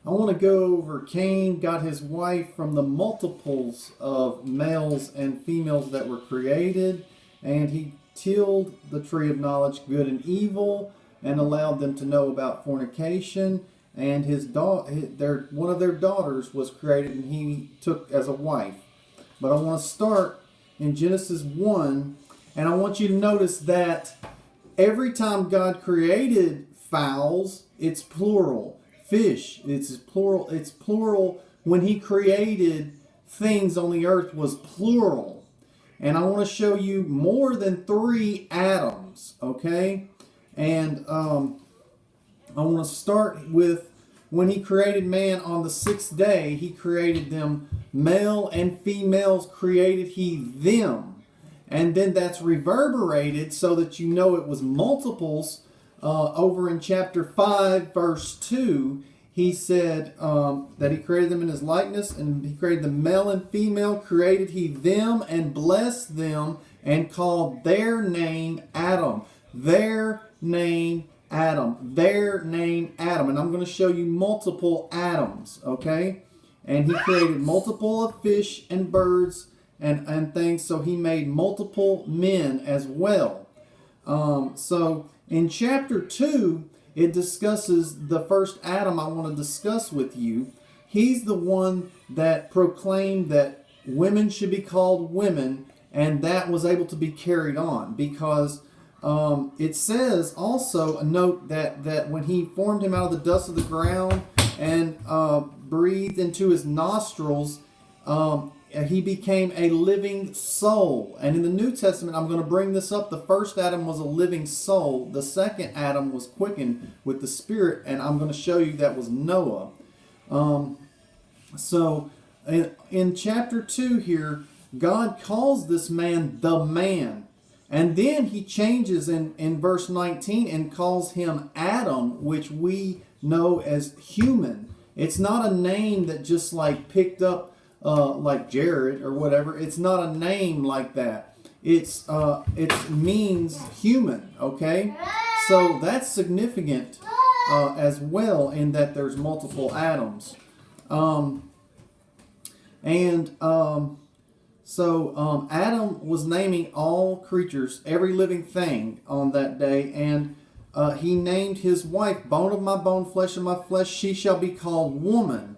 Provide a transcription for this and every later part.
I want to go over Cain got his wife from the multiples of males and females that were created, and he tilled the tree of knowledge, good and evil, and allowed them to know about fornication. And one of their daughters was created, and he took as a wife. But I want to start in Genesis 1, and I want you to notice that every time God created fowls, it's plural. Fish, it's plural. It's plural. When he created things on the earth was plural. And I want to show you more than 3 Adams, okay? And I want to start with when he created man on the 6th day, he created them, male and females created he them. And then that's reverberated so that you know it was multiples. Over in chapter 5, verse 2, he said that he created them in his likeness, and he created the male and female, created he them, and blessed them, and called their name Adam. Their name Adam. Their name Adam. And I'm going to show you multiple Adams, okay? And he created multiple of fish and birds and things, so he made multiple men as well. So in chapter 2, it discusses the first Adam I want to discuss with you. He's the one that proclaimed that women should be called women, and that was able to be carried on because it says also, a note that when he formed him out of the dust of the ground and breathed into his nostrils, he became a living soul. And in the New Testament, I'm going to bring this up. The first Adam was a living soul. The second Adam was quickened with the Spirit, and I'm going to show you that was Noah. So in chapter 2 here, God calls this man the man. And then he changes in verse 19 and calls him Adam, which we know as human. It's not a name that just like picked up like Jared or whatever. It's not a name like that. It means human, okay? So that's significant as well in that there's multiple Adams. So Adam was naming all creatures, every living thing on that day, and he named his wife, bone of my bone, flesh of my flesh, she shall be called woman.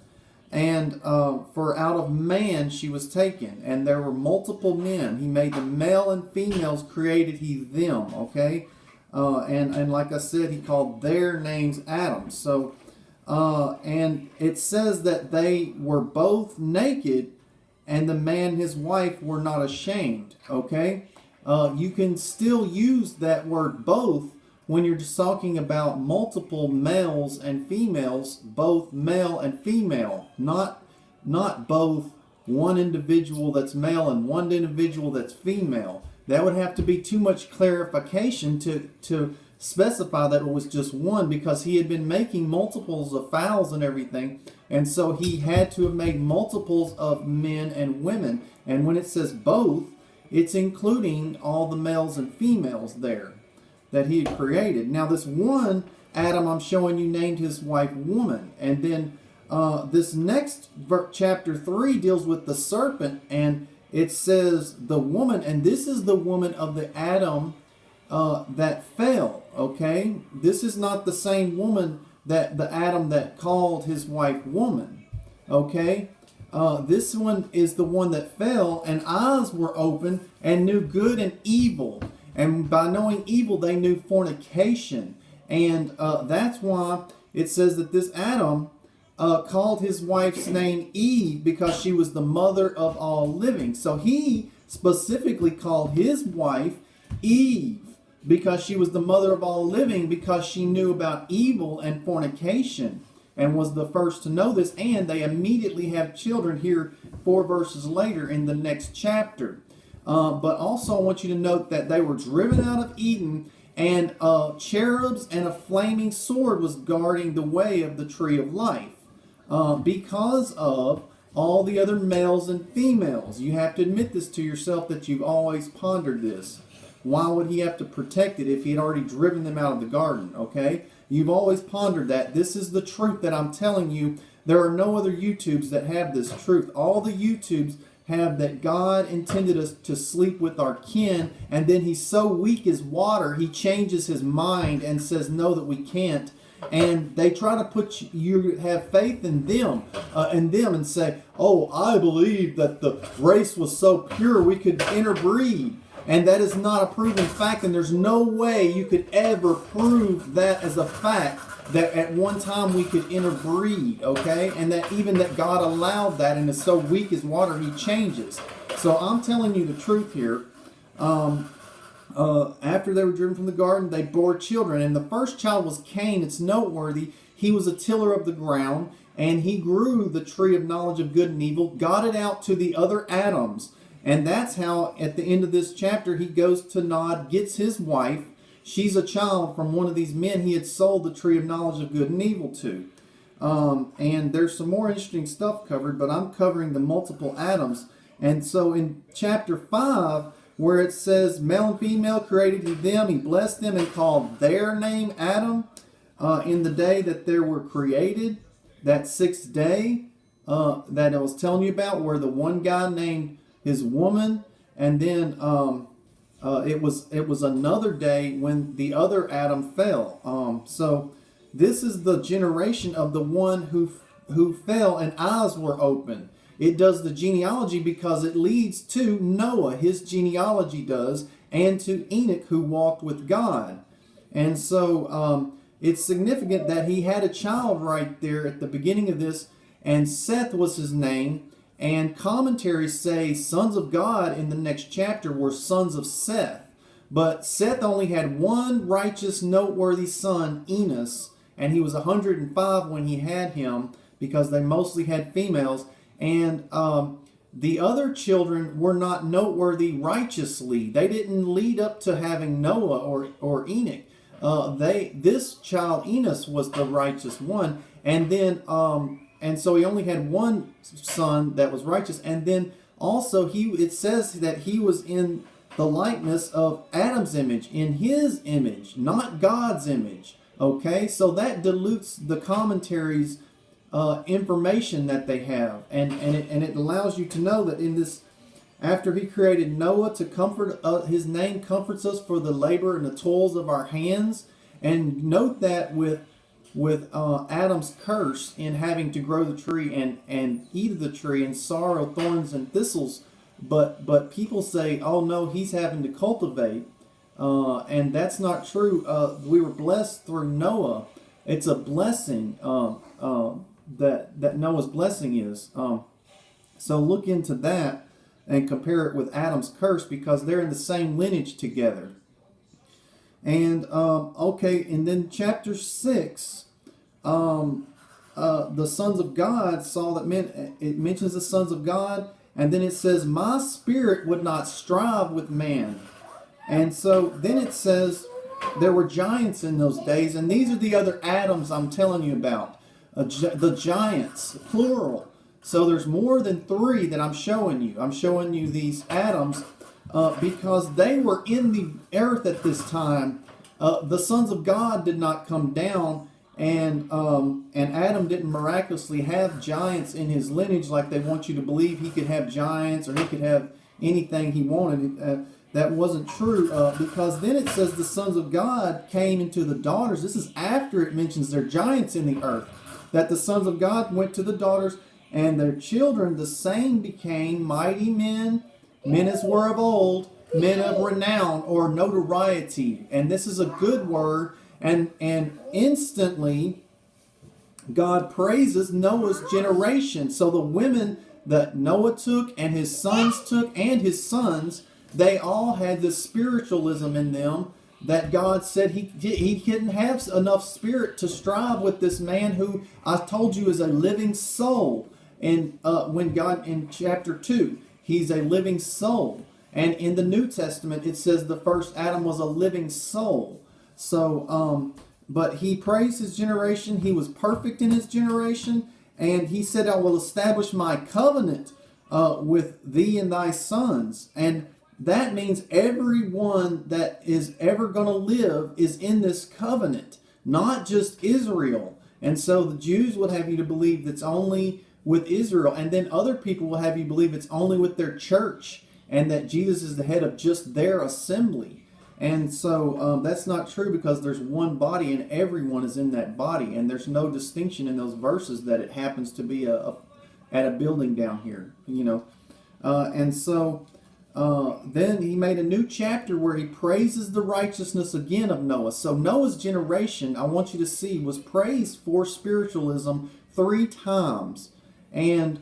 And for out of man she was taken. And there were multiple men. He made them male and females, created he them, okay? And like I said, he called their names Adam. So, and it says that they were both naked, and the man and his wife were not ashamed, okay? You can still use that word both when you're just talking about multiple males and females, both male and female, not both one individual that's male and one individual that's female. That would have to be too much clarification to specify that it was just one, because he had been making multiples of fowls and everything, and so he had to have made multiples of men and women. And when it says both, it's including all the males and females there that he had created. Now this one Adam I'm showing you named his wife woman. And then this next chapter 3 deals with the serpent, and it says the woman, and this is the woman of the Adam that fell, okay? This is not the same woman that the Adam that called his wife woman, okay? This one is the one that fell, and eyes were open and knew good and evil. And by knowing evil, they knew fornication. And that's why it says that this Adam called his wife's name Eve, because she was the mother of all living. So he specifically called his wife Eve because she was the mother of all living, because she knew about evil and fornication and was the first to know this. And they immediately have children here 4 verses later in the next chapter. But also I want you to note that they were driven out of Eden, and cherubs and a flaming sword was guarding the way of the tree of life because of all the other males and females. You have to admit this to yourself, that you've always pondered this. Why would he have to protect it if he had already driven them out of the garden, okay? you've always pondered that. This is the truth that I'm telling you. There are no other YouTubes that have this truth. All the YouTubes have that God intended us to sleep with our kin, and then he's so weak as water, he changes his mind and says no, that we can't. And they try to put you have faith in them, and say, oh, I believe that the race was so pure we could interbreed. And that is not a proven fact, and there's no way you could ever prove that as a fact, that at one time we could interbreed, okay? And that even that God allowed that, and is so weak as water, he changes. So I'm telling you the truth here. After they were driven from the garden, they bore children. And the first child was Cain. It's noteworthy. He was a tiller of the ground, and he grew the tree of knowledge of good and evil, got it out to the other Adams. And that's how, at the end of this chapter, he goes to Nod, gets his wife. She's a child from one of these men he had sold the tree of knowledge of good and evil to. And there's some more interesting stuff covered, but I'm covering the multiple Adams. And so in chapter 5, where it says, male and female created he them, he blessed them and called their name Adam, in the day that they were created, that sixth day that I was telling you about, where the one guy named his woman, and then it was another day when the other Adam fell. So this is the generation of the one who fell and eyes were open. It does the genealogy because it leads to Noah, his genealogy does, and to Enoch, who walked with God. And so it's significant that he had a child right there at the beginning of this, and Seth was his name. And commentaries say sons of God in the next chapter were sons of Seth. But Seth only had one righteous, noteworthy son, Enos, and he was 105 when he had him, because they mostly had females. And the other children were not noteworthy righteously. They didn't lead up to having Noah or Enoch. This child, Enos, was the righteous one. And then and so he only had one son that was righteous. And then also it says that he was in the likeness of Adam's image, in his image, not God's image. Okay, so that dilutes the commentaries' information that they have, and it allows you to know that in this, after he created Noah to comfort, his name comforts us for the labor and the toils of our hands. And note that with Adam's curse in having to grow the tree and eat of the tree, and sorrow, thorns, and thistles, but people say, oh no, he's having to cultivate, and that's not true. We were blessed through Noah. It's a blessing that Noah's blessing is. So look into that and compare it with Adam's curse, because they're in the same lineage together. And okay, and then chapter 6, the sons of God saw that it mentions the sons of God, and then it says, my spirit would not strive with man. And so then it says there were giants in those days, and these are the other Adams I'm telling you about. The giants, plural. So there's more than 3 that I'm showing you. I'm showing you these Adams because they were in the earth at this time. The sons of God did not come down, and Adam didn't miraculously have giants in his lineage like they want you to believe. He could have giants, or he could have anything he wanted. That wasn't true, because then it says the sons of God came into the daughters. This is after it mentions there are giants in the earth. That the sons of God went to the daughters, and their children the same became mighty men, men as were of old, men of renown or notoriety. And this is a good word. And instantly God praises Noah's generation. So the women that Noah took and his sons took and his sons, they all had this spiritualism in them, that God said he didn't have enough spirit to strive with this man who I told you is a living soul. And when God, in chapter 2, he's a living soul. And in the New Testament, it says the first Adam was a living soul. So, but he praised his generation. He was perfect in his generation. And he said, I will establish my covenant with thee and thy sons. And that means everyone that is ever going to live is in this covenant. not just Israel. And so the Jews would have you to believe that's only with Israel, and then other people will have you believe it's only with their church, and that Jesus is the head of just their assembly. And so that's not true, because there's one body and everyone is in that body, and there's no distinction in those verses that it happens to be at a building down here, and so then he made a new chapter where he praises the righteousness again of Noah. So Noah's generation, I want you to see, was praised for spiritualism 3 times. And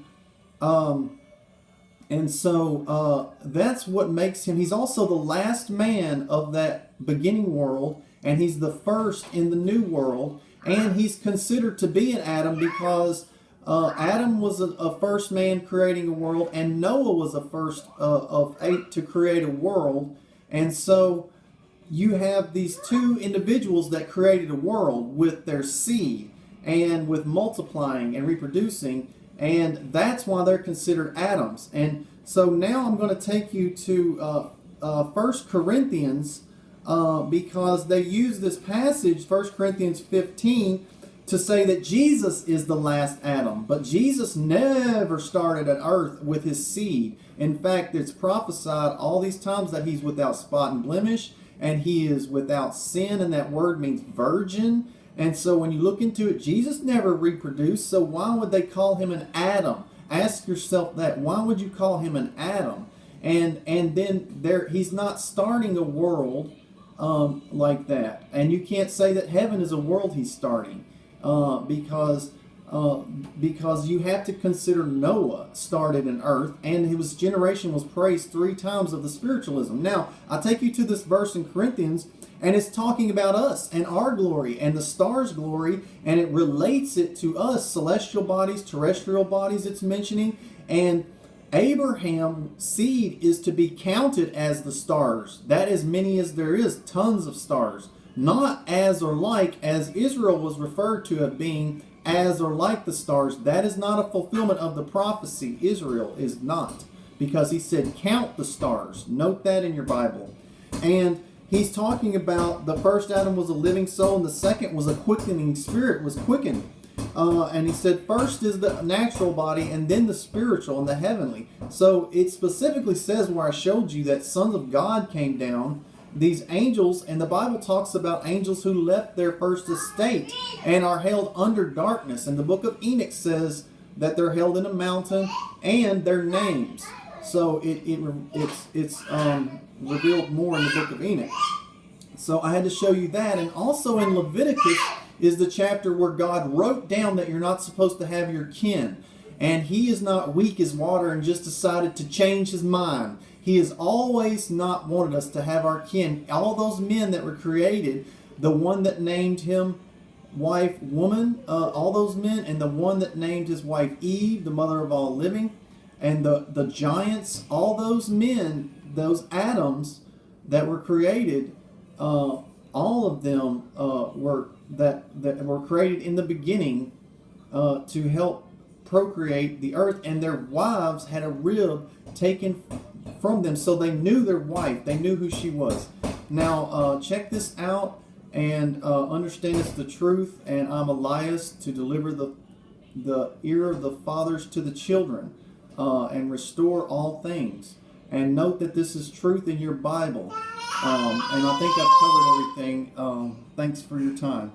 so that's what makes him, he's also the last man of that beginning world, and he's the first in the new world, and he's considered to be an Adam because Adam was a first man creating a world, and Noah was a first of 8 to create a world. And so you have these 2 individuals that created a world with their seed and with multiplying and reproducing, and that's why they're considered Adams. And so now I'm going to take you to 1 Corinthians because they use this passage, 1 Corinthians 15, to say that Jesus is the last Adam. But Jesus never started at earth with his seed. In fact, it's prophesied all these times that he's without spot and blemish, and he is without sin, and that word means virgin. And so when you look into it, Jesus never reproduced, so why would they call him an Adam? Ask yourself that. Why would you call him an Adam? And then he's not starting a world like that. And you can't say that heaven is a world he's starting. Because you have to consider Noah started in earth, and his generation was praised 3 times of the spiritualism. Now, I take you to this verse in Corinthians, and it's talking about us and our glory and the stars' glory, and it relates it to us, celestial bodies, terrestrial bodies it's mentioning, and Abraham's seed is to be counted as the stars. That as many as there is, tons of stars. Not as or like, as Israel was referred to as being as or like the stars. That is not a fulfillment of the prophecy. Israel is not, because he said count the stars. Note that in your Bible. And he's talking about the first Adam was a living soul, and the second was a quickening spirit, was quickened. And he said first is the natural body, and then the spiritual and the heavenly. So it specifically says where I showed you that sons of God came down, these angels, and the Bible talks about angels who left their first estate and are held under darkness. And the book of Enoch says that they're held in a mountain and their names. So it's revealed more in the book of Enoch. So I had to show you that. And also in Leviticus is the chapter where God wrote down that you're not supposed to have your kin. And he is not weak as water and just decided to change his mind. He has always not wanted us to have our kin. All those men that were created, the one that named him wife, woman, all those men, and the one that named his wife Eve, the mother of all living, and the giants, all those men, those Adams that were created, all of them were created in the beginning to help procreate the earth, and their wives had a rib taken from them, so they knew their wife, they knew who she was. Now check this out and understand it's the truth, and I'm Elias to deliver the ear of the fathers to the children and restore all things. And note that this is truth in your Bible. And I think I've covered everything. Thanks for your time.